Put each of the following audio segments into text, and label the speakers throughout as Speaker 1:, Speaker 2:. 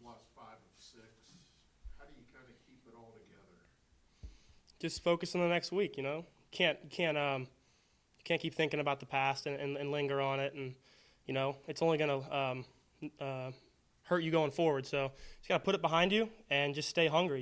Speaker 1: lost 5 of 6. How do you kind of keep it all together?
Speaker 2: Just focus on the next week. Can't keep thinking about the past and linger on it, and it's only gonna hurt you going forward. So you just gotta put it behind you and just stay hungry.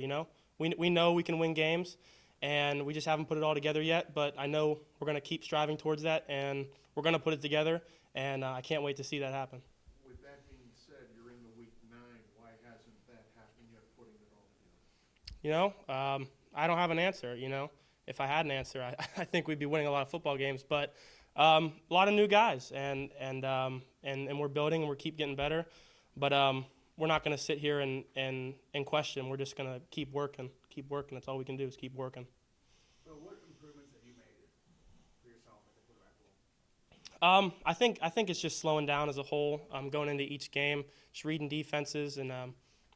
Speaker 2: We know we can win games, and we just haven't put it all together yet. But I know we're gonna keep striving towards that, and we're gonna put it together. And I can't wait to see that happen.
Speaker 1: With that being said, you're in the week 9. Why hasn't that happened yet? Putting it all together.
Speaker 2: I don't have an answer. If I had an answer, I think we'd be winning a lot of football games. But a lot of new guys, and we're building, and we keep getting better. But we're not going to sit here and question. We're just going to keep working. That's all we can do is keep working.
Speaker 3: So what improvements have you made for yourself at the quarterback role?
Speaker 2: I think it's just slowing down as a whole, going into each game, just reading defenses and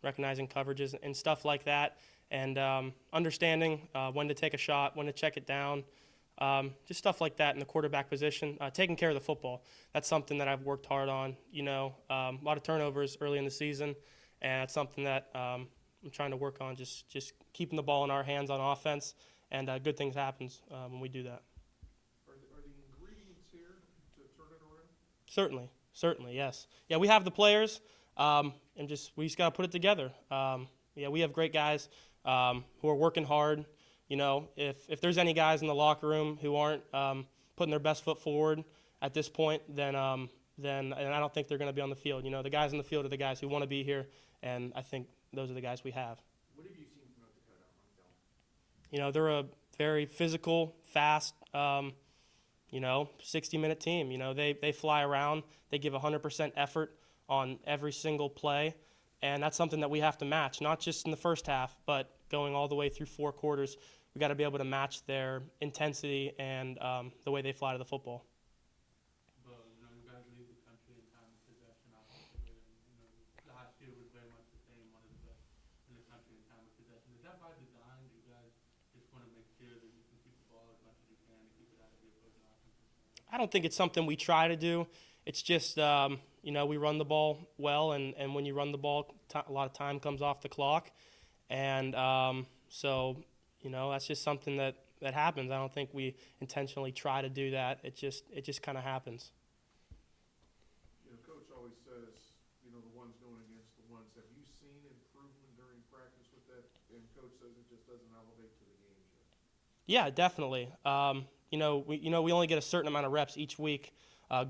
Speaker 2: recognizing coverages and stuff like that, and understanding when to take a shot, when to check it down, just stuff like that in the quarterback position. Taking care of the football, that's something that I've worked hard on. A lot of turnovers early in the season, and it's something that I'm trying to work on, just keeping the ball in our hands on offense, and good things happen when we do that.
Speaker 1: Are the ingredients here to turn it around?
Speaker 2: Certainly, yes. Yeah, we have the players, and we just got to put it together. We have great guys who are working hard. If there's any guys in the locker room who aren't putting their best foot forward at this point, then I don't think they're going to be on the field. The guys in the field are the guys who want to be here, and I think those are the guys we have.
Speaker 3: What have you seen from North Dakota on film?
Speaker 2: They're a very physical, fast, 60-minute team. They fly around. They give 100% effort on every single play, and that's something that we have to match, not just in the first half, but going all the way through 4 quarters. We got to be able to match their intensity and the way they fly to the football.
Speaker 4: But you guys lead the country in time of possession offensively, and last year was very much the same, one of the best in the country in time of possession. Is that by design? Do you guys just want to make sure that you can keep the ball as much as you can to keep it out of the opposing offense?
Speaker 2: I don't think it's something we try to do. It's just we run the ball well, and when you run the ball, a lot of time comes off the clock, and so that's just something that happens. I don't think we intentionally try to do that. It just kind of happens.
Speaker 1: Coach always says, the ones going against the ones. Have you seen improvement during practice with that? And Coach says it just doesn't elevate to the games yet.
Speaker 2: Yeah, definitely. We only get a certain amount of reps each week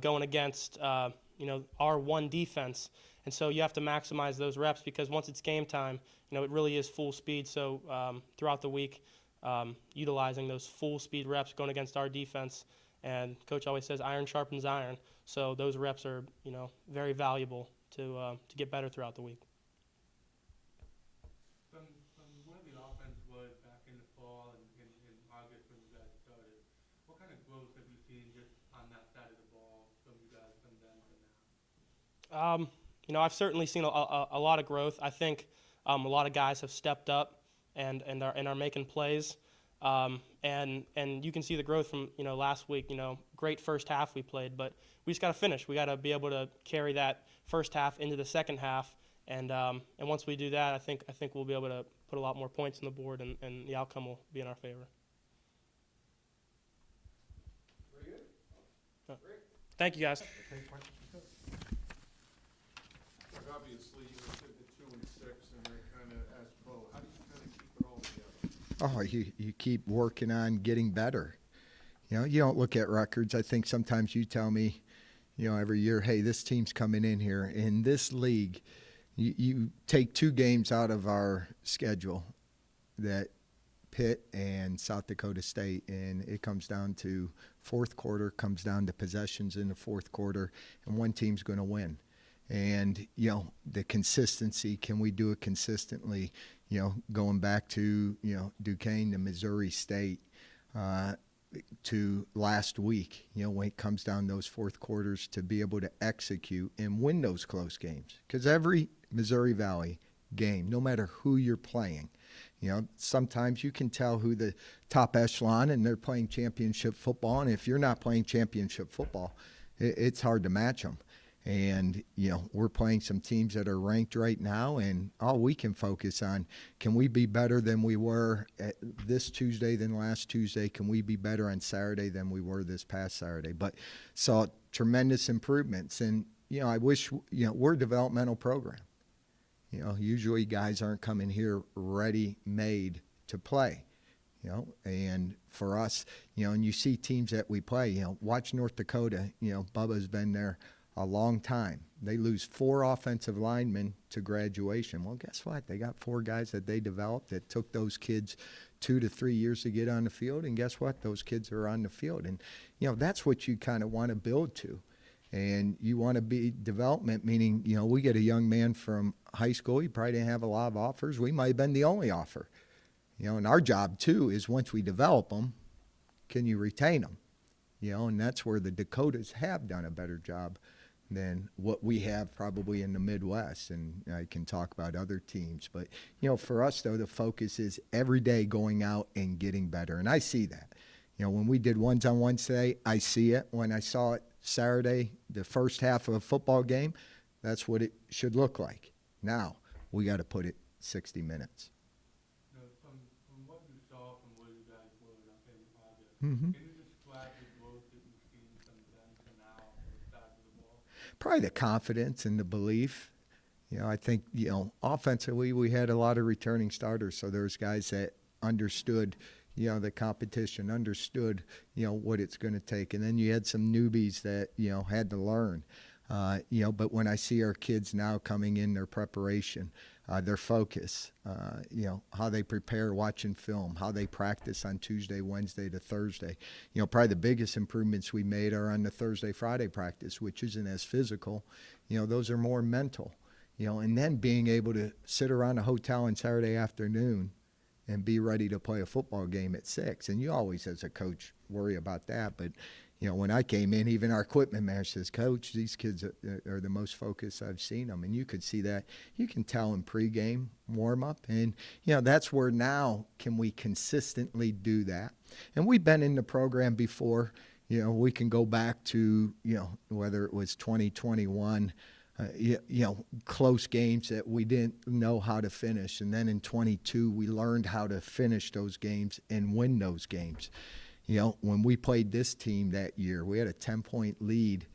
Speaker 2: going against our one defense, and so you have to maximize those reps because once it's game time, it really is full speed. So throughout the week, utilizing those full speed reps going against our defense, and Coach always says iron sharpens iron. So those reps are very valuable to get better throughout the week.
Speaker 4: From where the offense was back in the fall and in August when you guys started, what kind of growth have you seen just on that side of the ball from you guys from then to now?
Speaker 2: I've certainly seen a lot of growth. I think a lot of guys have stepped up and are making plays. And you can see the growth from last week. Great first half we played, but we just got to finish. We got to be able to carry that first half into the second half, and once we do that, I think we'll be able to put a lot more points on the board, and the outcome will be in our favor.
Speaker 3: Very good. Great.
Speaker 2: Thank you, guys.
Speaker 1: Obviously, you were sitting at 2 and 6, and I kind of asked Bo, how do you kind of keep it all together?
Speaker 5: You keep working on getting better. You don't look at records. I think sometimes you tell me, every year, hey, this team's coming in here. In this league, you take 2 games out of our schedule, that Pitt and South Dakota State, and it comes down to fourth quarter, comes down to possessions in the fourth quarter, and one team's going to win. And, the consistency, can we do it consistently? Going back to, Duquesne to Missouri State to last week, when it comes down those fourth quarters to be able to execute and win those close games. Because every Missouri Valley game, no matter who you're playing, sometimes you can tell who the top echelon and they're playing championship football. And if you're not playing championship football, it's hard to match them. And, we're playing some teams that are ranked right now, and all we can focus on, can we be better than we were this Tuesday than last Tuesday? Can we be better on Saturday than we were this past Saturday? But saw tremendous improvements. And, I wish, we're a developmental program. Usually guys aren't coming here ready-made to play. And for us, and you see teams that we play, watch North Dakota, Bubba's been there a long time. They lose 4 offensive linemen to graduation. Well, guess what? They got 4 guys that they developed that took those kids 2 to 3 years to get on the field. And guess what? Those kids are on the field. And, that's what you kind of want to build to. And you want to be development, meaning, we get a young man from high school. He probably didn't have a lot of offers. We might have been the only offer. And our job, too, is once we develop them, can you retain them? And that's where the Dakotas have done a better job than what we have probably in the Midwest. And I can talk about other teams. But, for us, though, the focus is every day going out and getting better. And I see that. When we did ones-on-ones today, I see it. When I saw it Saturday, the first half of a football game, that's what it should look like. Now, we got to put it 60 minutes.
Speaker 4: From what you saw from where you guys were in August,
Speaker 5: Mm-hmm.
Speaker 4: can you describe the growth that you've seen from then to now on the side of the ball?
Speaker 5: Probably the confidence and the belief. I think, offensively we had a lot of returning starters, so there's guys that understood, the competition, understood, what it's going to take. And then you had some newbies that, had to learn. But when I see our kids now coming in, their preparation, their focus, how they prepare watching film, how they practice on Tuesday, Wednesday to Thursday. Probably the biggest improvements we made are on the Thursday, Friday practice, which isn't as physical. Those are more mental. And then being able to sit around a hotel on Saturday afternoon and be ready to play a football game at 6. And you always, as a coach, worry about that. But, when I came in, even our equipment manager says, Coach, these kids are the most focused I've seen them. And you could see that. You can tell in pregame, warm-up. And, that's where now can we consistently do that. And we've been in the program before. We can go back to, whether it was 2021, close games that we didn't know how to finish. And then in 22, we learned how to finish those games and win those games. When we played this team that year, we had a 10-point lead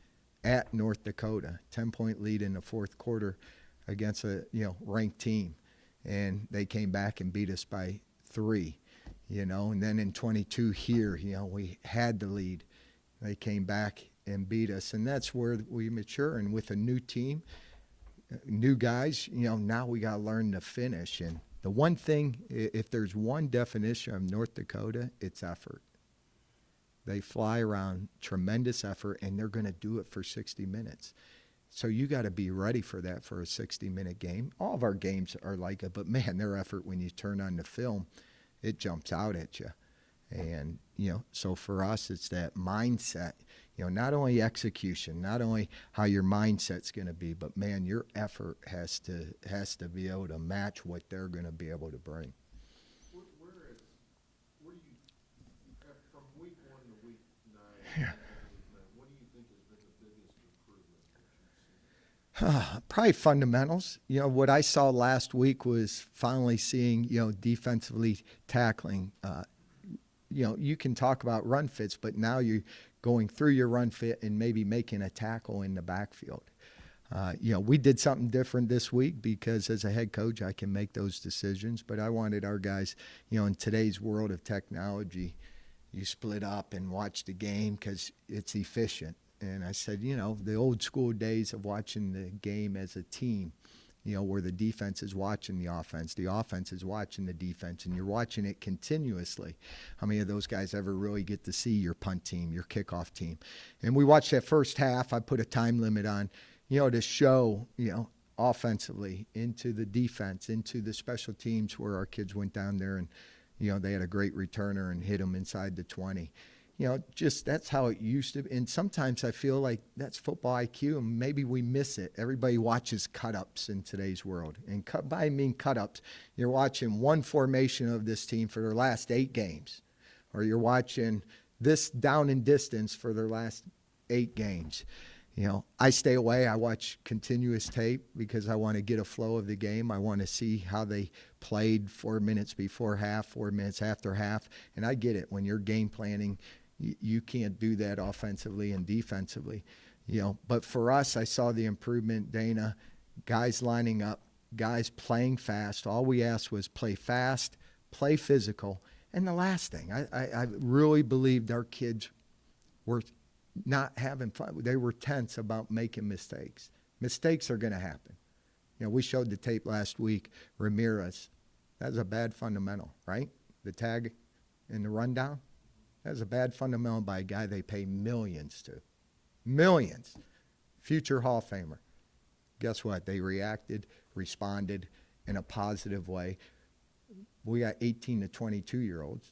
Speaker 5: at North Dakota, 10-point lead in the fourth quarter against a, ranked team. And they came back and beat us by 3, And then in 22 here, we had the lead. They came back and beat us, and that's where we mature. And with a new team, new guys, now we got to learn to finish. And the one thing, if there's one definition of North Dakota, it's effort. They fly around, tremendous effort, and they're going to do it for 60 minutes. So you got to be ready for that for a 60-minute game. All of our games are like it, but man, their effort when you turn on the film, it jumps out at you. And, so for us, it's that mindset, not only execution, not only how your mindset's going to be, but man, your effort has to be able to match what they're going to be able to bring.
Speaker 1: Where do you, from week 1 to week 9, what do you think has been the biggest improvement that you've seen?
Speaker 5: Probably fundamentals. What I saw last week was finally seeing, defensively tackling. You can talk about run fits, but now you're going through your run fit and maybe making a tackle in the backfield. We did something different this week because as a head coach, I can make those decisions. But I wanted our guys, in today's world of technology, you split up and watch the game because it's efficient. And I said, the old school days of watching the game as a team, where the defense is watching the offense is watching the defense, and you're watching it continuously. How many of those guys ever really get to see your punt team, your kickoff team? And we watched that first half. I put a time limit on, to show, offensively into the defense, into the special teams where our kids went down there and, they had a great returner and hit them inside the 20. Just that's how it used to be. And sometimes I feel like that's football IQ, and maybe we miss it. Everybody watches cut-ups in today's world. And by I mean cut-ups, you're watching one formation of this team for their last 8 games, or you're watching this down and distance for their last 8 games. You know, I stay away. I watch continuous tape because I want to get a flow of the game. I want to see how they played 4 minutes before half, 4 minutes after half. And I get it. When you're game planning, you can't do that offensively and defensively. You know, but for us, I saw the improvement, Dana, guys lining up, guys playing fast. All we asked was play fast, play physical. And the last thing, I really believed our kids were not having fun. They were tense about making mistakes. Mistakes are going to happen. You know, we showed the tape last week, Ramirez. That's a bad fundamental, right? The tag in the rundown. That's a bad fundamental by a guy they pay millions to. Millions. Future Hall of Famer. Guess what? They reacted, responded in a positive way. We got 18 to 22-year-olds.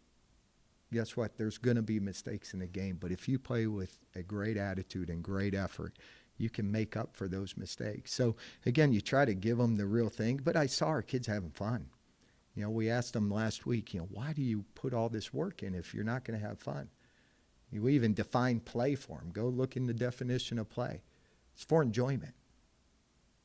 Speaker 5: Guess what? There's going to be mistakes in the game, but if you play with a great attitude and great effort, you can make up for those mistakes. So, again, you try to give them the real thing, but I saw our kids having fun. You know, we asked them last week, you know, why do you put all this work in if you're not going to have fun? We even defined play for them. Go look in the definition of play. It's for enjoyment.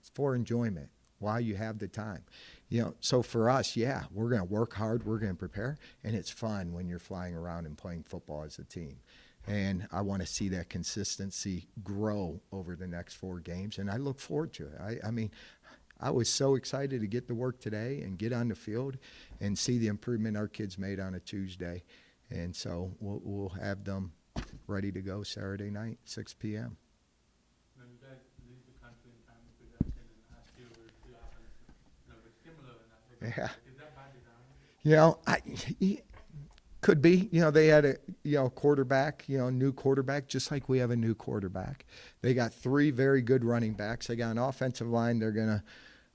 Speaker 5: It's for enjoyment while you have the time. You know, so for us, yeah, we're going to work hard, we're going to prepare, and it's fun when you're flying around and playing football as a team. And I want to see that consistency grow over the next 4 games, and I look forward to it. I mean, I was so excited to get to work today and get on the field and see the improvement our kids made on a Tuesday. And so we'll have them ready to go Saturday night, 6 p.m.
Speaker 4: You know, you guys lead the country in time of possession, and last year was the offense, you know, was similar in that regard.
Speaker 5: Yeah.
Speaker 4: Is that by design?
Speaker 5: You know, could be. You know, they had a quarterback, new quarterback, just like we have a new quarterback. They got 3 very good running backs. They got an offensive line they're going to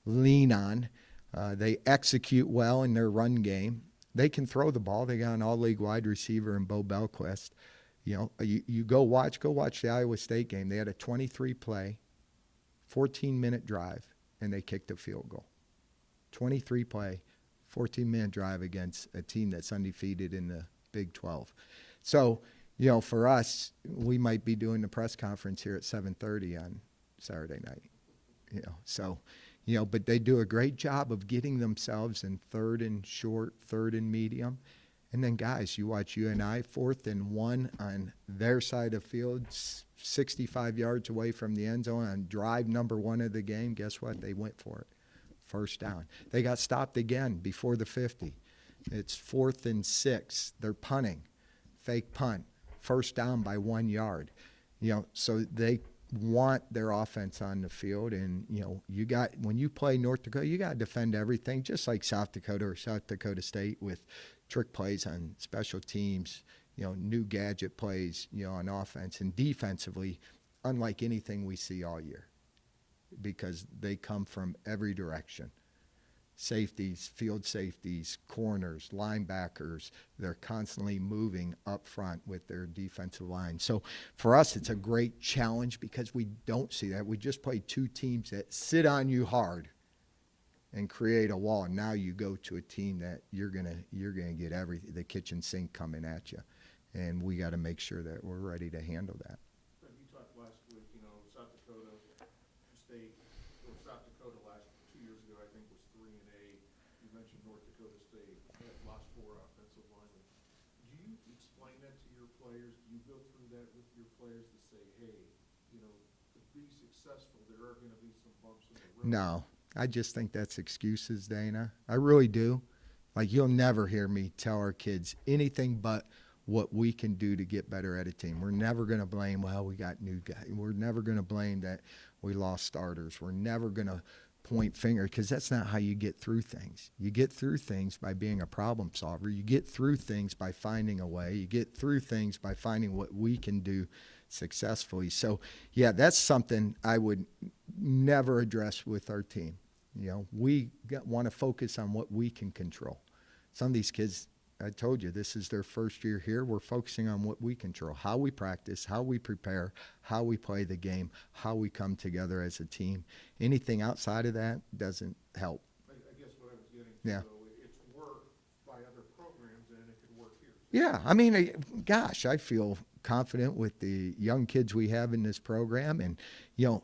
Speaker 5: lean on. They execute well in their run game. They can throw the ball. They got an all-league wide receiver in Bo Belquist. You know, you go watch the Iowa State game. They had a 23-play, 14-minute drive, and they kicked a field goal. 23-play, 14-minute drive against a team that's undefeated in the Big 12. So, you know, for us, we might be doing the press conference here at 7:30 on Saturday night. You know, so, you know, but they do a great job of getting themselves in 3rd and short, 3rd and medium. And then, guys, you watch UNI 4th and 1 on their side of field, 65 yards away from the end zone on drive number 1 of the game. Guess what? They went for it. First down. They got stopped again before the 50. It's 4th and 6. They're punting. Fake punt. First down by 1 yard. You know, so they want their offense on the field. And, you know, when you play North Dakota, you got to defend everything, just like South Dakota or South Dakota State with trick plays on special teams, you know, new gadget plays, you know, on offense and defensively, unlike anything we see all year, because they come from every direction. Safeties, field safeties, corners, linebackers, they're constantly moving up front with their defensive line. So for us, it's a great challenge because we don't see that. We just play 2 teams that sit on you hard and create a wall. And now you go to a team that you're gonna get the kitchen sink coming at you, and we got to make sure that we're ready to handle that.
Speaker 1: You talked last week, you know, South Dakota State, or South Dakota 2 years ago, I think was 3-8. You mentioned North Dakota State had lost 4 offensive linemen. Do you explain that to your players? Do you go through that with your players to say, hey, you know, to be successful, there are going to be some bumps in the road?
Speaker 5: No. I just think that's excuses, Dana. I really do. Like, you'll never hear me tell our kids anything but what we can do to get better at a team. We're never going to blame, well, we got new guys. We're never going to blame that we lost starters. We're never going to point finger, because that's not how you get through things. You get through things by being a problem solver. You get through things by finding a way. You get through things by finding what we can do successfully. So, yeah, that's something I would never address with our team. You know, we want to focus on what we can control. Some of these kids, I told you, this is their first year here. We're focusing on what we control, how we practice, how we prepare, how we play the game, how we come together as a team. Anything outside of that doesn't help.
Speaker 1: I guess what I was getting to,
Speaker 5: Yeah.
Speaker 1: though, it's worked by other programs, and it could work here.
Speaker 5: Yeah, I mean, gosh, I feel confident with the young kids we have in this program. And,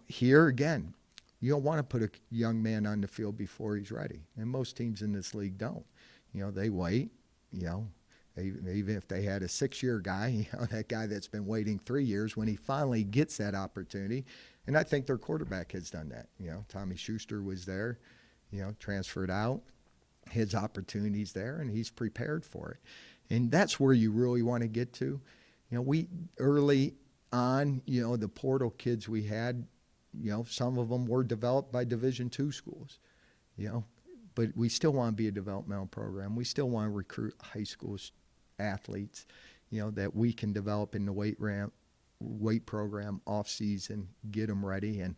Speaker 5: here again, you don't want to put a young man on the field before he's ready. And most teams in this league don't. They wait, even if they had a 6-year guy, that guy that's been waiting 3 years, when he finally gets that opportunity. And I think their quarterback has done that. Tommy Schuster was there, transferred out. His opportunity's there, and he's prepared for it. And that's where you really want to get to. We early on, the portal kids we had, some of them were developed by Division II schools, but we still want to be a developmental program. We still want to recruit high school athletes, that we can develop in the weight program off season, get them ready. And,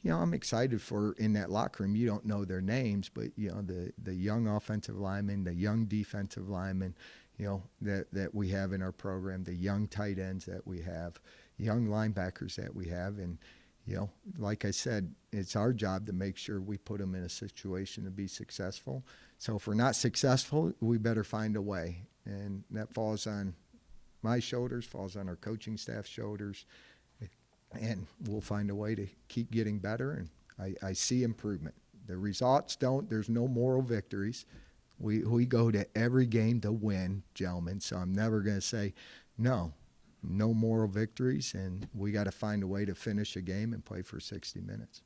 Speaker 5: I'm excited for in that locker room. You don't know their names, but, the young offensive linemen, the young defensive linemen, that we have in our program, the young tight ends that we have, young linebackers that we have. And, like I said, it's our job to make sure we put them in a situation to be successful. So if we're not successful, we better find a way. And that falls on my shoulders, falls on our coaching staff's shoulders. And we'll find a way to keep getting better. And I see improvement. The results there's no moral victories. We go to every game to win, gentlemen. So I'm never going to say no moral victories, and we got to find a way to finish a game and play for 60 minutes.